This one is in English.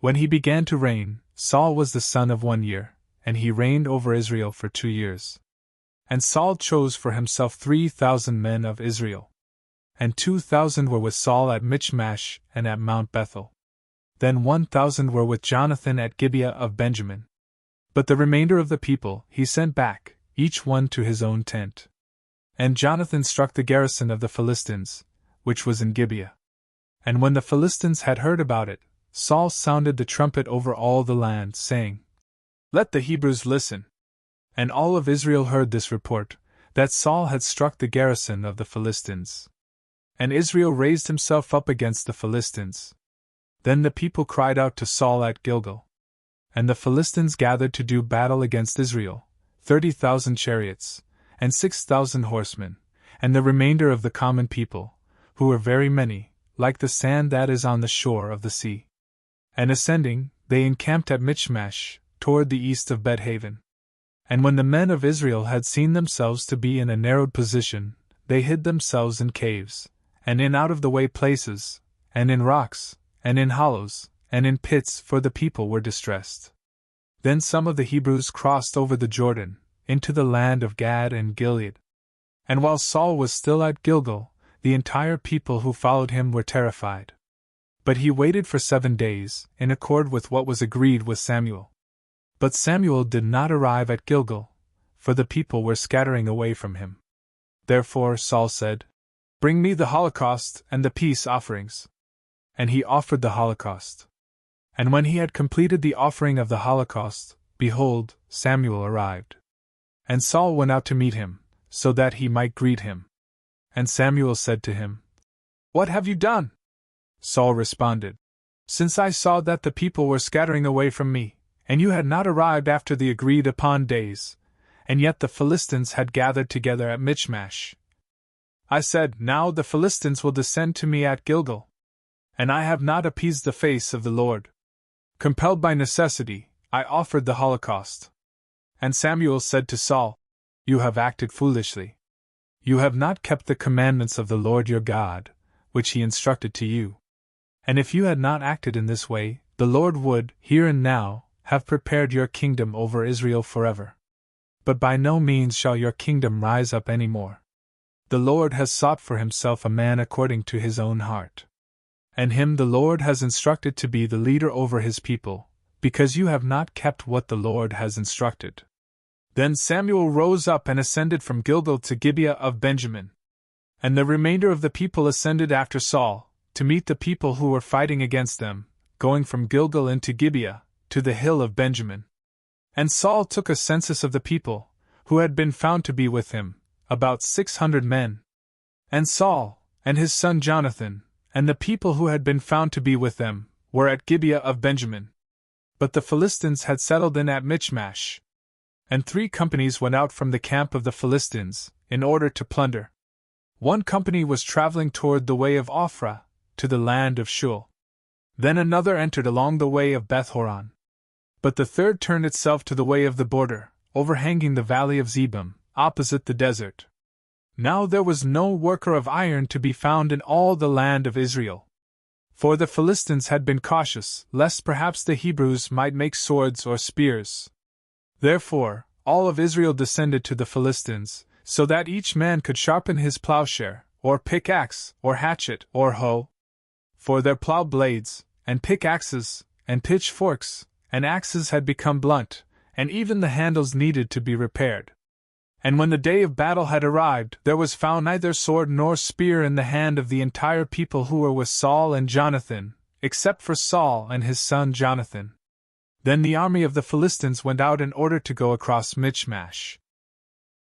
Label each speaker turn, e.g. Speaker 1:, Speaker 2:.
Speaker 1: When he began to reign, Saul was the son of 1 year, and he reigned over Israel for 2 years. And Saul chose for himself 3,000 men of Israel. And 2,000 were with Saul at Michmash and at Mount Bethel. Then 1,000 were with Jonathan at Gibeah of Benjamin. But the remainder of the people he sent back, each one to his own tent. And Jonathan struck the garrison of the Philistines, which was in Gibeah. And when the Philistines had heard about it, Saul sounded the trumpet over all the land, saying, "Let the Hebrews listen." And all of Israel heard this report, that Saul had struck the garrison of the Philistines. And Israel raised himself up against the Philistines. Then the people cried out to Saul at Gilgal. And the Philistines gathered to do battle against Israel, 30,000 chariots, and 6,000 horsemen, and the remainder of the common people, who were very many, like the sand that is on the shore of the sea. And ascending, they encamped at Michmash, toward the east of Bet-haven. And when the men of Israel had seen themselves to be in a narrowed position, they hid themselves in caves, and in out-of-the-way places, and in rocks, and in hollows, and in pits, for the people were distressed. Then some of the Hebrews crossed over the Jordan, into the land of Gad and Gilead. And while Saul was still at Gilgal, the entire people who followed him were terrified. But he waited for 7 days, in accord with what was agreed with Samuel. But Samuel did not arrive at Gilgal, for the people were scattering away from him. Therefore Saul said, "Bring me the holocaust and the peace offerings." And he offered the holocaust. And when he had completed the offering of the holocaust, behold, Samuel arrived. And Saul went out to meet him, so that he might greet him. And Samuel said to him, "What have you done?" Saul responded, "Since I saw that the people were scattering away from me, and you had not arrived after the agreed-upon days, and yet the Philistines had gathered together at Michmash, I said, 'Now the Philistines will descend to me at Gilgal.' And I have not appeased the face of the Lord. Compelled by necessity, I offered the holocaust." And Samuel said to Saul, "You have acted foolishly. You have not kept the commandments of the Lord your God, which he instructed to you. And if you had not acted in this way, the Lord would, here and now, have prepared your kingdom over Israel forever. But by no means shall your kingdom rise up any more. The Lord has sought for himself a man according to his own heart. And him the Lord has instructed to be the leader over his people, because you have not kept what the Lord has instructed." Then Samuel rose up and ascended from Gilgal to Gibeah of Benjamin. And the remainder of the people ascended after Saul, to meet the people who were fighting against them, going from Gilgal into Gibeah, to the hill of Benjamin. And Saul took a census of the people, who had been found to be with him, about 600 men. And Saul, and his son Jonathan, and the people who had been found to be with them, were at Gibeah of Benjamin. But the Philistines had settled in at Michmash. And 3 companies went out from the camp of the Philistines, in order to plunder. One company was traveling toward the way of Ophrah, to the land of Shul. Then another entered along the way of Beth-horon. But the third turned itself to the way of the border, overhanging the valley of Zebim, opposite the desert. Now there was no worker of iron to be found in all the land of Israel. For the Philistines had been cautious, lest perhaps the Hebrews might make swords or spears. Therefore, all of Israel descended to the Philistines, so that each man could sharpen his plowshare, or pickaxe, or hatchet, or hoe. For their plow blades, and pickaxes, and pitchforks, and axes had become blunt, and even the handles needed to be repaired. And when the day of battle had arrived, there was found neither sword nor spear in the hand of the entire people who were with Saul and Jonathan, except for Saul and his son Jonathan. Then the army of the Philistines went out in order to go across Michmash.